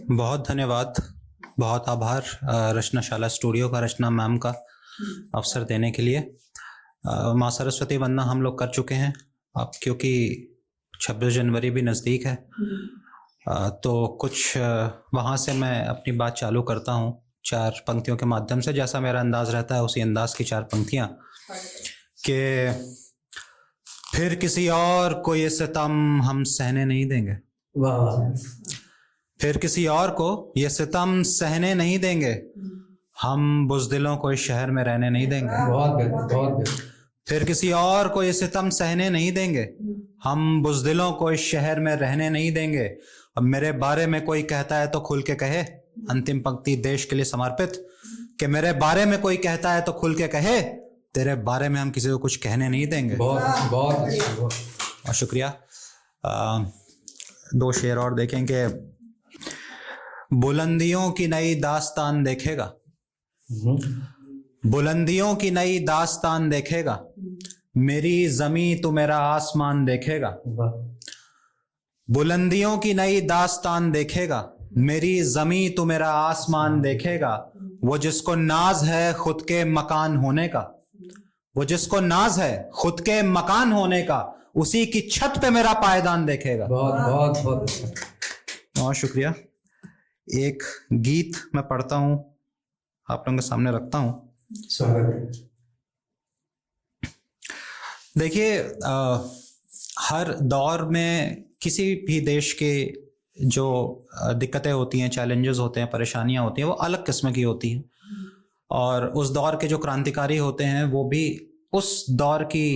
बहुत धन्यवाद, बहुत आभार रचनाशाला स्टूडियो का, रचना मैम का अवसर देने के लिए। माँ सरस्वती वंदना हम लोग कर चुके हैं अब, क्योंकि 26 जनवरी भी नज़दीक है, तो कुछ वहाँ से मैं अपनी बात चालू करता हूँ 4 पंक्तियों के माध्यम से। जैसा मेरा अंदाज रहता है उसी अंदाज की 4 पंक्तियाँ कि फिर किसी और को ये सितम हम सहने नहीं देंगे। वाह। फिर किसी और को ये सितम सहने नहीं देंगे, हम बुज़दिलों को इस शहर में रहने नहीं देंगे। बहुत बेहतर, बहुत बेहतर। फिर किसी और को ये सितम सहने नहीं देंगे, हम बुज़दिलों को इस शहर में रहने नहीं देंगे। अब मेरे बारे में कोई कहता है तो खुल के कहे, अंतिम पंक्ति देश के लिए समर्पित, कि मेरे बारे में कोई कहता है तो खुल के कहे, तेरे बारे में हम किसी को कुछ कहने नहीं देंगे। बहुत बहुत अच्छा। और शुक्रिया। 2 शेर और देखेंगे। बुलंदियों की नई दास्तान देखेगा, बुलंदियों की नई दास्तान देखेगा, मेरी जमी तू मेरा आसमान देखेगा। बुलंदियों की नई दास्तान देखेगा, मेरी जमी तू मेरा आसमान देखेगा। वो जिसको नाज है खुद के मकान होने का, वो जिसको नाज है खुद के मकान होने का, उसी की छत पे मेरा पायदान देखेगा। बहुत बहुत बहुत। बहुत शुक्रिया। एक गीत मैं पढ़ता हूं, आप लोगों के सामने रखता हूं। देखिए, हर दौर में किसी भी देश के जो दिक्कतें होती हैं, चैलेंजेस होते हैं, परेशानियां होती हैं, वो अलग किस्म की होती हैं। और उस दौर के जो क्रांतिकारी होते हैं वो भी उस दौर की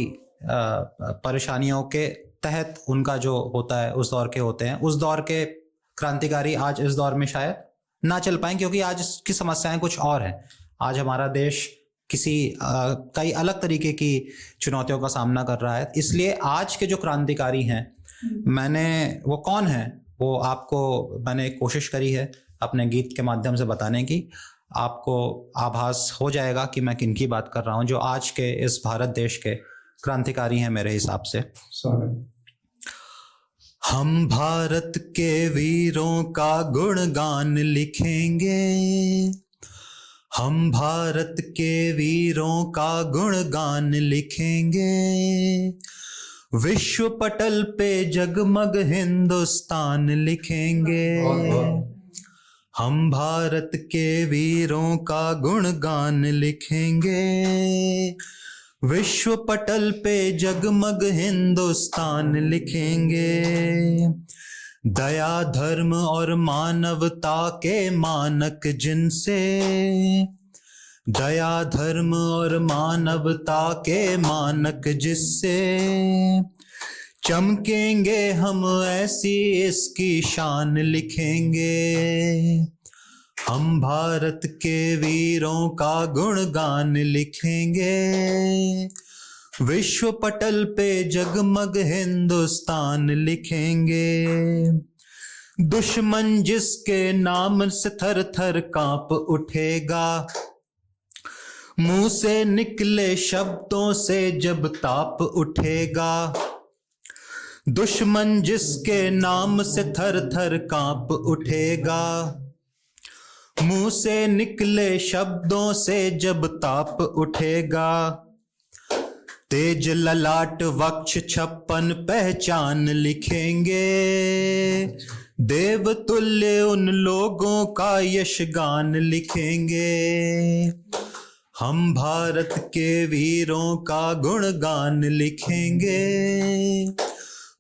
परेशानियों के तहत उनका जो होता है उस दौर के होते हैं। उस दौर के क्रांतिकारी आज इस दौर में शायद ना चल पाए, क्योंकि आज की समस्याएं कुछ और हैं। आज हमारा देश कई अलग तरीके की चुनौतियों का सामना कर रहा है। इसलिए आज के जो क्रांतिकारी हैं, वो कौन है, वो आपको मैंने कोशिश करी है अपने गीत के माध्यम से बताने की। आपको आभास हो जाएगा कि मैं किन की बात कर रहा हूं, जो आज के इस भारत देश के क्रांतिकारी हैं मेरे हिसाब से। हम भारत के वीरों का गुणगान लिखेंगे, हम भारत के वीरों का गुणगान लिखेंगे, विश्व पटल पे जगमग हिंदुस्तान लिखेंगे। हम भारत के वीरों का गुणगान लिखेंगे, विश्व पटल पे जगमग हिंदुस्तान लिखेंगे। दया धर्म और मानवता के मानक जिनसे, दया धर्म और मानवता के मानक जिससे, चमकेंगे हम ऐसी इसकी शान लिखेंगे। हम भारत के वीरों का गुणगान लिखेंगे, विश्व पटल पे जगमग हिंदुस्तान लिखेंगे। दुश्मन जिसके नाम से थर थर कांप उठेगा, मुंह से निकले शब्दों से जब ताप उठेगा। दुश्मन जिसके नाम से थर थर कांप उठेगा, मुंह से निकले शब्दों से जब ताप उठेगा। तेज ललाट वक्ष 56 पहचान लिखेंगे, देवतुल्य उन लोगों का यशगान लिखेंगे। हम भारत के वीरों का गुणगान लिखेंगे,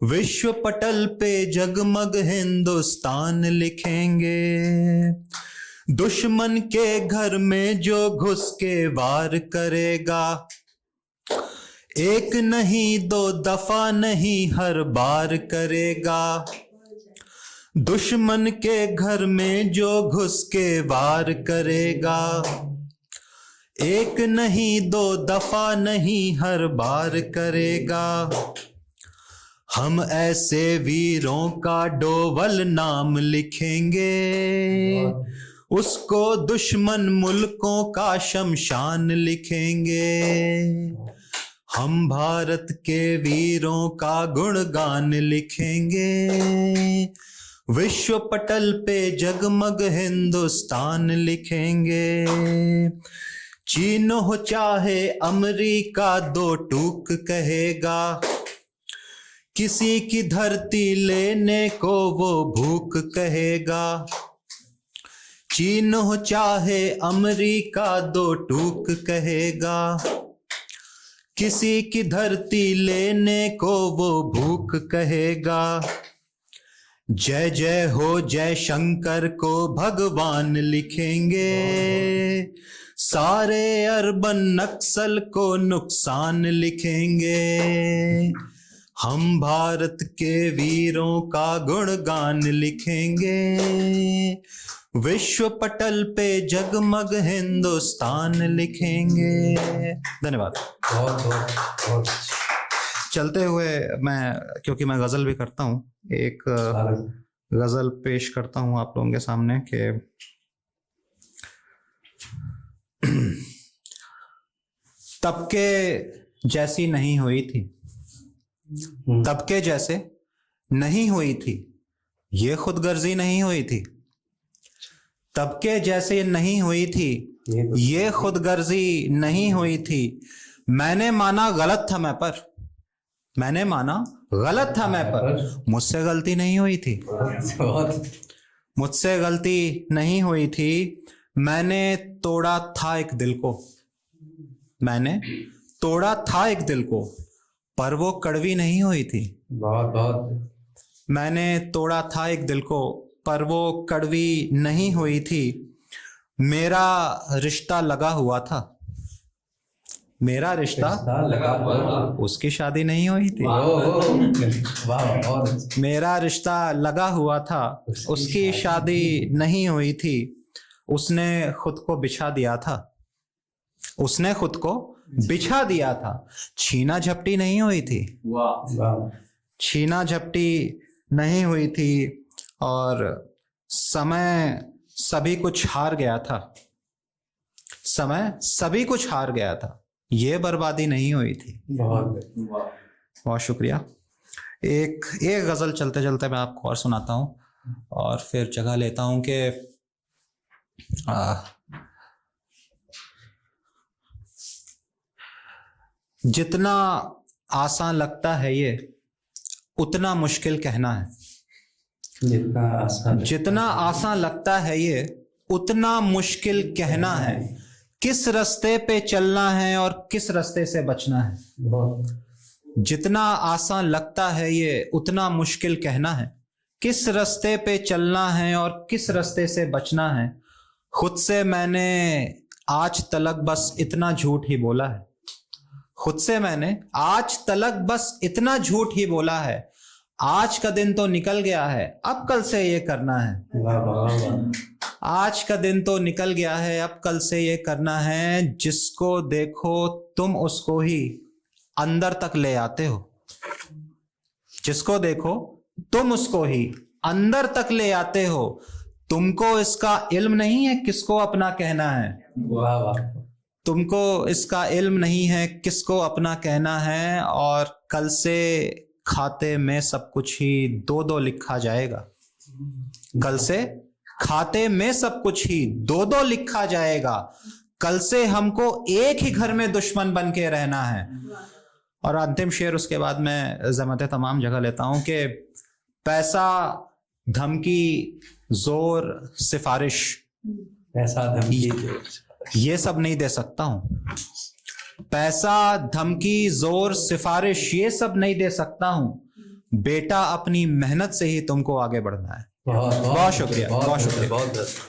विश्व पटल पे जगमग हिंदुस्तान लिखेंगे। दुश्मन के घर में जो घुस के वार करेगा, एक नहीं 2 दफा नहीं हर बार करेगा। दुश्मन के घर में जो घुस के वार करेगा, एक नहीं 2 दफा नहीं हर बार करेगा। हम ऐसे वीरों का डोवल नाम लिखेंगे, उसको दुश्मन मुल्कों का शमशान लिखेंगे। हम भारत के वीरों का गुणगान लिखेंगे, विश्व पटल पे जगमग हिंदुस्तान लिखेंगे। चीन हो चाहे अमेरिका दो टूक कहेगा, किसी की धरती लेने को वो भूख कहेगा। चीन हो चाहे अमेरिका दो टूक कहेगा, किसी की धरती लेने को वो भूख कहेगा। जय जय हो जय शंकर को भगवान लिखेंगे, सारे अर्बन नक्सल को नुकसान लिखेंगे। हम भारत के वीरों का गुणगान लिखेंगे, विश्व पटल पे जगमग हिंदुस्तान लिखेंगे। धन्यवाद। बहुत बहुत बहुत चलते हुए मैं, क्योंकि मैं गजल भी करता हूँ, एक गजल पेश करता हूँ आप लोगों के सामने कि तबके जैसी नहीं हुई थी, तबके जैसे नहीं हुई थी, ये खुदगर्जी नहीं हुई थी। तबके जैसे नहीं हुई थी, ये खुदगर्जी नहीं हुई थी। मैंने माना गलत था मैं पर, मैंने माना गलत था मैं पर, मुझसे गलती नहीं हुई थी, मुझसे गलती नहीं हुई थी। मैंने तोड़ा था एक दिल को, मैंने तोड़ा था एक दिल को, पर वो कड़वी नहीं हुई थी। बहुत बहुत मैंने तोड़ा था एक दिल को, पर वो कड़वी नहीं हुई थी। मेरा रिश्ता लगा हुआ था, मेरा रिश्ता लगा हुआ, उसकी शादी नहीं हुई थी। वाह बहुत मेरा रिश्ता लगा हुआ था, उसकी शादी नहीं हुई थी। उसने खुद को बिछा दिया था, उसने खुद को बिछा दिया था। छीना झपटी नहीं हुई थी, वाह छीना झपटी नहीं हुई थी। और समय सभी कुछ हार गया था, समय सभी कुछ हार गया था, ये बर्बादी नहीं हुई थी। बहुत बहुत शुक्रिया। एक गजल चलते चलते मैं आपको और सुनाता हूँ और फिर जगह लेता हूँ कि जितना आसान लगता है ये उतना मुश्किल कहना है। जितना आसान लगता है ये उतना मुश्किल कहना है। किस रास्ते पे चलना है और किस रास्ते से बचना है। जितना आसान लगता है ये उतना मुश्किल कहना है। किस रास्ते पे चलना है और किस रास्ते से बचना है। खुद से मैंने आज तलक बस इतना झूठ ही बोला है। खुद से मैंने आज तलक बस इतना झूठ ही बोला है। आज का दिन तो निकल गया है, अब कल से ये करना है। आज का दिन तो निकल गया है, अब कल से ये करना है। जिसको देखो तुम उसको ही अंदर तक ले आते हो। जिसको देखो तुम उसको ही अंदर तक ले आते हो। तुमको इसका इल्म नहीं है किसको अपना कहना है। तुमको इसका इल्म नहीं है किसको अपना कहना है। और कल से खाते में सब कुछ ही दो दो लिखा जाएगा। कल से खाते में सब कुछ ही दो दो लिखा जाएगा। कल से हमको एक ही घर में दुश्मन बन के रहना है। और अंतिम शेर उसके बाद मैं ज़हमत तमाम जगह लेता हूं कि पैसा धमकी जोर सिफारिश, पैसा धमकी ये सब नहीं दे सकता हूं। पैसा धमकी जोर सिफारिश ये सब नहीं दे सकता हूं। बेटा अपनी मेहनत से ही तुमको आगे बढ़ना है। बहुत शुक्रिया, बहुत शुक्रिया।